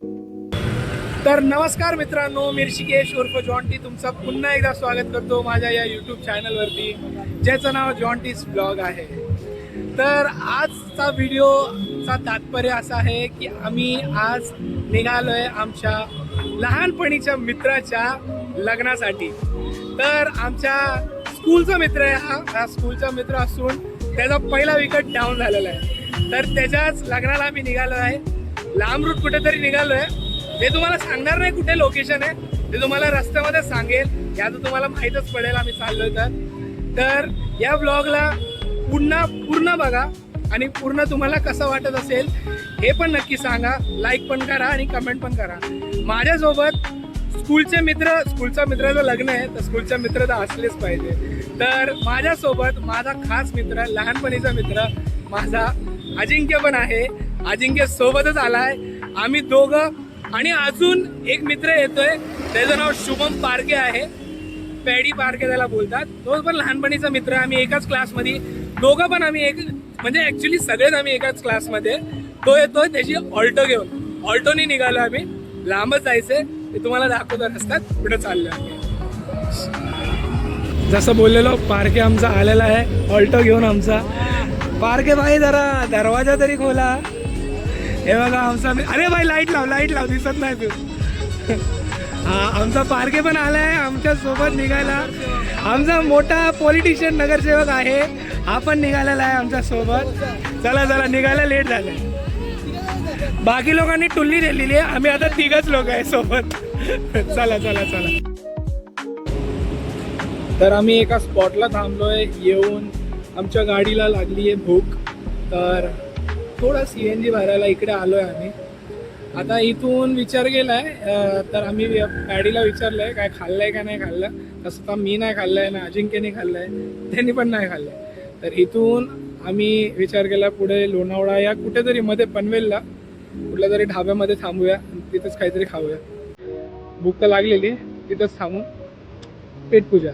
तर नमस्कार मित्रांनो, मी ऋषिकेश उर्फ जॉन्टी तुमचं पुन्हा एकदा स्वागत करतो माझ्या या यूट्यूब चॅनलवरती, ज्याचं नाव जॉन्टीज ब्लॉग आहे. तर आजचा व्हिडिओचा तात्पर्य असा आहे की आम्ही आज निघालोय आमच्या लहानपणीच्या मित्राच्या लग्नासाठी. तर आमच्या स्कूलचा मित्र आहे हा स्कूलचा मित्र असून त्याचा पहिला विकेट डाऊन झालेला आहे. तर त्याच्याच लग्नाला आम्ही निघालो आहे. लांब रूट कुठेतरी निघालो आहे, ते तुम्हाला सांगणार नाही कुठे लोकेशन आहे, ते तुम्हाला रस्त्यामध्ये सांगेल, याचं तुम्हाला माहीतच पडेल आम्ही चाललोय. तर या ब्लॉगला पूर्ण बघा आणि पूर्ण तुम्हाला कसं वाटत असेल हे पण नक्की सांगा. लाईक पण करा आणि कमेंट पण करा. माझ्यासोबत स्कूलचा मित्राचं लग्न आहे, तर स्कूलचा मित्र तर असलेच पाहिजे. तर माझ्यासोबत माझा खास मित्र, लहानपणीचा मित्र माझा अजिंक्य पण आहे. अजिंक्य सोबतच आलाय. आम्ही दोघं आणि अजून एक मित्र येतोय, त्याचं नाव शुभम पारके आहे. पॅडी पारके त्याला बोलतात. तो पण लहानपणीचा मित्र आहे. आम्ही एकाच क्लासमध्ये दोघं पण आम्ही म्हणजे ऍक्च्युली सगळेच आम्ही एकाच क्लासमध्ये. तो येतोय त्याची ऑल्टो घेऊन. ऑल्टोनी निघालो आम्ही. लांबच जायचंय, ते तुम्हाला दाखवत असतात पुढे चाललो आम्ही. जसं बोललेलो पारके आमचा आलेला आहे ऑल्टो घेऊन. आमचा पारके भाई जरा दरवाजा तरी खोला. हे बघा आमचा, अरे भाई लाईट लाव दिसत नाही तू. हा आमचा पारके पण आलाय आमच्या सोबत निघायला. आमचा मोठा पॉलिटिशियन नगरसेवक आहे, हा पण निघालेला आहे आमच्या सोबत. चला निघायला लेट झालंय. बाकी लोकांनी टुल्ली दिलेली आहे, आम्ही आता तिघच लोक आहे सोबत. चला. तर आम्ही एका स्पॉटला थांबलोय. येऊन आमच्या गाडीला लागली आहे भूक, तर थोडा CNG भरायला इकडे आलोय आम्ही. आता इथून विचार केलाय, तर आम्ही गाडीला विचारलंय काय खाल्लंय का नाही खाल्लं. तसं तर मी नाही खाल्लंय ना, अजिंक्यने खाल्लंय, त्यांनी पण नाही खाल्लंय. तर इथून आम्ही विचार केला पुढे लोणावळा या कुठेतरी मध्ये पनवेलला कुठल्या तरी ढाब्यामध्ये थांबूया, तिथंच काहीतरी खाऊया. भूक तर लागलेली, तिथंच थांबून पेटपूजा.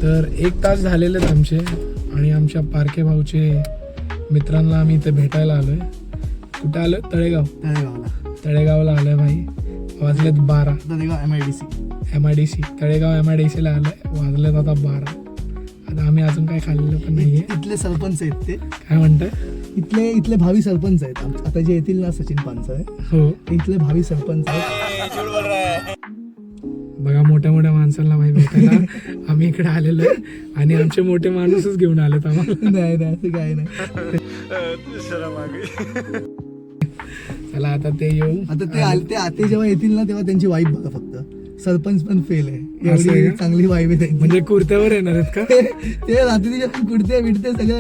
तर 1 तास झालेलेत आमचे आणि आमच्या पारके भाऊचे मित्रांना आम्ही इथे भेटायला आलोय. कुठे आलोय? तळेगावला आलोय भाई. वाजलेत 12. MIDC तळेगाव MIDCला आलोय. वाजलेत आता 12. आता आम्ही अजून काय खाल्लेलं पण नाहीये. इथले सरपंच आहेत ते. काय म्हणताय? इथले भावी सरपंच आहेत. आता जे येतील ना सचिन पानसरे, हो इथले भावी सरपंच आहेत. बघा मोठ्या माणसांना भाई भेटायला आम्ही इकडे आलेलो आहे आणि आमचे मोठे माणूसच घेऊन आलेत आम्हाला. नाही असं काय नाही. चला आता ते येऊ. आता ते जेव्हा येतील ना तेव्हा त्यांची वाईफ बघा फक्त. सरपंच पण फेल आहे, असं आहे एवढी का? चांगली वाईफ आहे त्यांची. म्हणजे कुर्त्यावर येणार आहेत का? ते रात्रीच्या कुडते बिडते सगळं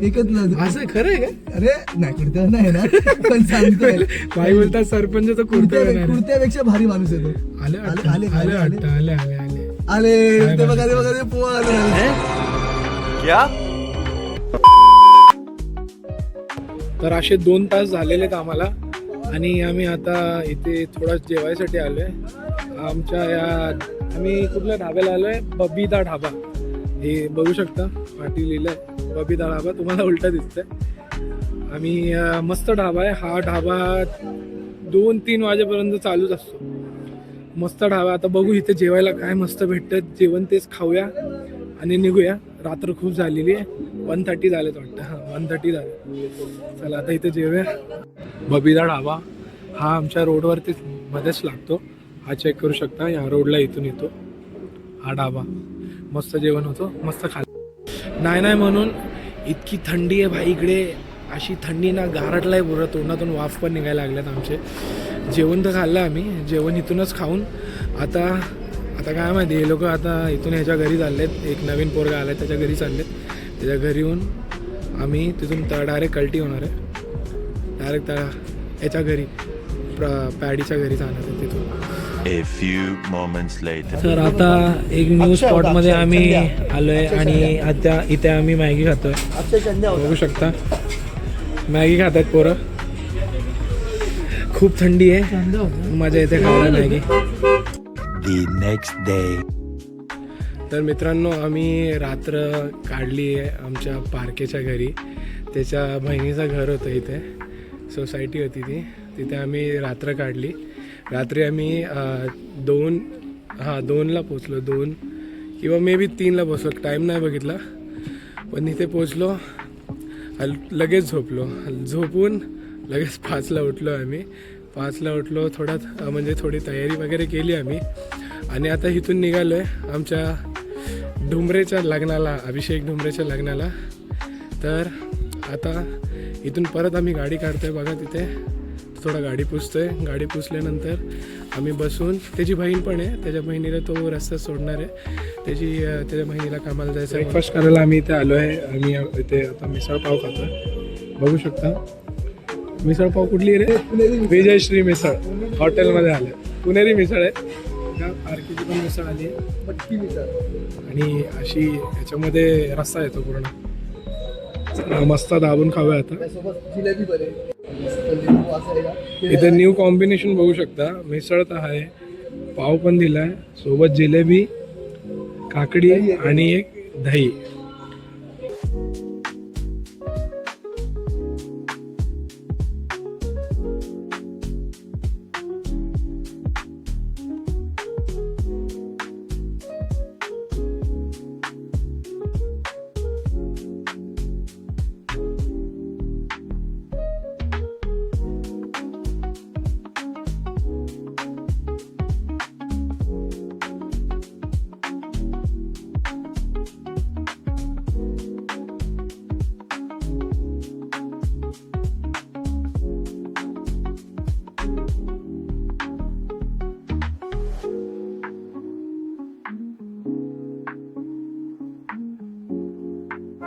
एकच. असं खरं आहे का? अरे नाही कुडत्यावर नाही ना, पण सांगतोय. भाई बोलतात सरपंच तर कुर्त्यावर येणार आहे. कुडत्यापेक्षा भारी माणूस येतो. आले ते बघा ते पोहा आले. तर असे 2 तास झालेले आम्हाला आणि आम्ही आता इथे थोडा जेवायसाठी आलोय. आम्ही कुठल्या ढाब्याला आलोय? बबिता ढाबा. हे बघू शकता पाठी लिहिलंय बबिता ढाबा, तुम्हाला उलटा दिसतंय. आम्ही मस्त ढाबा आहे हा. ढाबा 2-3 वाजेपर्यंत चालूच असतो. मस्त ढाबा. आता बघू इथे जेवायला काय मस्त भेटतं, जेवण तेच खाऊया आणि निघूया. रात्र खूप झालेली आहे. 1:30 झालेत वाटतं. 1:30 झाले. चला आता इथे जेवूया. बबिता ढाबा हा आमच्या रोडवरती मध्येच लागतो. हा चेक करू शकता, या रोडला इथून येतो हा ढाबा. मस्त जेवण होतं, मस्त नाही म्हणून. इतकी थंडी आहे भाई इकडे, अशी थंडी ना गारटलाय पुरं. तोंडातून वाफ पण निघायला लागल्यात आमचे. जेवण तर खाल्लं आम्ही, जेवण इथूनच खाऊन आता काय माहिती हे लोक आता इथून ह्याच्या घरी चाललेत. एक नवीन पोरगा आलाय त्याच्या घरी चाललेत. त्याच्या घरी येऊन आम्ही तिथून डायरेक्ट कल्टी होणार आहे. डायरेक्ट याच्या घरी पॅडीच्या घरी जाणार आहे तिथून. A few moments later. तर आता एक न्यू स्पॉटमध्ये आम्ही आलोय आणि आता इथे आम्ही मॅगी खातोय. बघू शकता मॅगी खातात पोरं. खूप थंडी आहे, मजा येते खायला मॅगी. The next day. तर मित्रांनो आम्ही रात्र काढली आहे आमच्या पारकेच्या घरी. त्याच्या बहिणीचं घर होतं इथे, सोसायटी होती ती, तिथे आम्ही रात्र काढली. रात्री आम्ही 2ला पोचलो, 2 किंवा मे बी 3ला पोचलो, टाईम नाही बघितला. पण इथे पोचलो, लगेच झोपून लगेच 5ला उठलो आम्ही. 5ला उठलो, थोडी तयारी वगैरे केली आम्ही आणि आता इथून निघालो आहे आमच्या ढुमरेच्या लग्नाला, अभिषेक ढुमरेच्या लग्नाला. तर आता इथून परत आम्ही गाडी काढतोय. बघा तिथे थोडा गाडी पुसतोय. गाडी पुसल्यानंतर आम्ही बसून, त्याची बहीण पण आहे, त्याच्या बहिणीला तो रस्ता सोडणार आहे. त्याच्या बहिणीला कामाला जायचं. ब्रेकफास्ट करायला आम्ही इथे आलो आहे. आम्ही इथे आता मिसळपाव खातोय. बघू शकता मिसळपाव कुठली रे? विजयश्री मिसळ हॉटेलमध्ये आलं. पुणेरी मिसळ आहे का, पारकीची पण मिसळ आली आहे, मटकी मिसळ, आणि अशी याच्यामध्ये रस्सा येतो पूर्ण. मस्त दाबून खाऊया आता. इथे न्यू कॉम्बिनेशन बघू शकता. मिसळ तर आहे, पाव पण दिलाय, सोबत जिलेबी, काकडी आणि एक दही.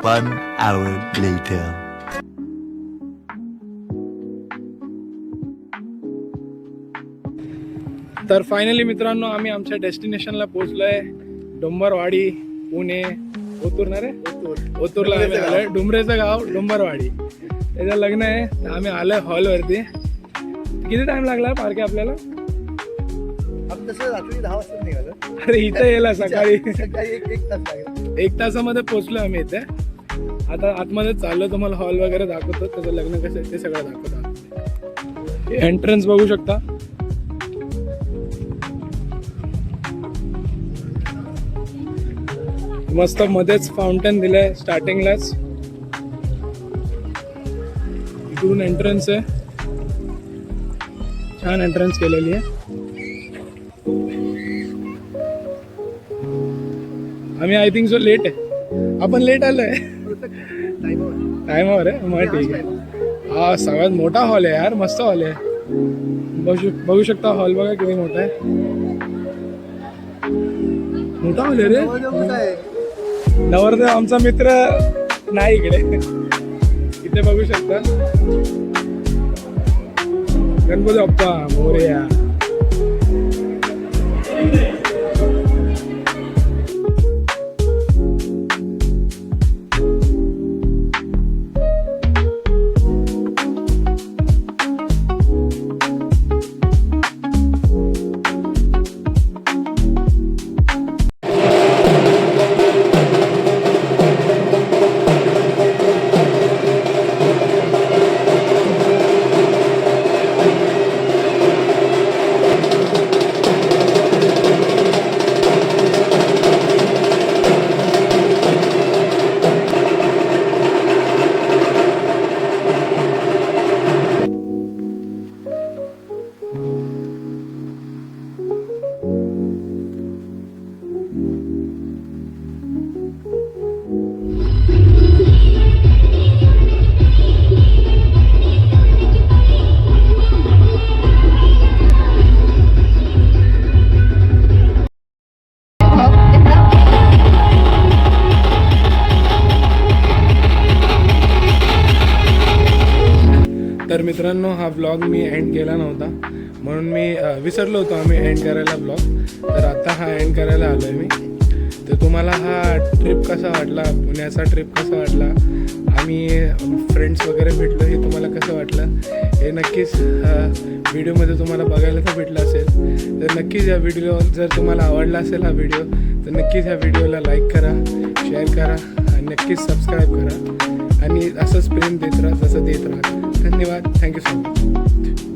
One hour later. तर फायनली मित्रांनो आम्ही आमच्या डेस्टिनेशनला पोहोचलोय. डोंबरवाडी, पुणे. ओतूर ना रे? ओतूरला आम्ही आलोय. डुमरेचं गाव डोंबरवाडी. त्याचं लग्न आहे, तर आम्ही आलोय हॉलवरती. किती टाइम लागला पारखे आपल्याला? रात्री 10 वाजता निघालो. अरे इथे यायला सकाळी एक तास लागेल. 1 तासामध्ये पोहोचलो आम्ही इथे. आता आतमध्ये चाललो, तुम्हाला हॉल वगैरे दाखवतो, त्याचं लग्न कसं आहे ते सगळं दाखवतो. एंट्रन्स बघू शकता. मस्त मध्येच फाउंटन दिलंय स्टार्टिंगलाच. इकडून एंट्रन्स आहे, छान एंट्रन्स केलेली आहे. आम्ही आय थिंक सो लेट आहे. आपण लेट आलोय टाइमावर आहे. मग ठीक आहे. हा सगळ्यात मोठा हॉल आहे यार, मस्त हॉल आहे. बघू शकता हॉल, बघा किती मोठा आहे. मोठा हॉल आहे रे. नवरदेव आमचा मित्र नाही इकडे. इथे बघू शकता गणपती बाप्पा मोरया. तर मित्रांनो हा व्लॉग मी एंड केला नव्हता, म्हणून मी विसरलो होतो आम्ही एंड करायला ब्लॉग. तर आता हा एंड करायला आलो आहे मी. तर तुम्हाला हा ट्रिप कसा वाटला, पुण्याचा ट्रिप कसा वाटला, आम्ही फ्रेंड्स वगैरे भेटलो, हे तुम्हाला कसं वाटलं हे नक्कीच व्हिडिओमध्ये तुम्हाला बघायला तर भेटलं असेल. तर नक्कीच या व्हिडिओ जर तुम्हाला आवडला असेल हा व्हिडिओ तर नक्कीच ह्या व्हिडिओला लाईक करा, शेअर करा आणि नक्कीच सबस्क्राईब करा आणि असंच प्रेम देत राहा जसं देत राहा. धन्यवाद. Thank you so much.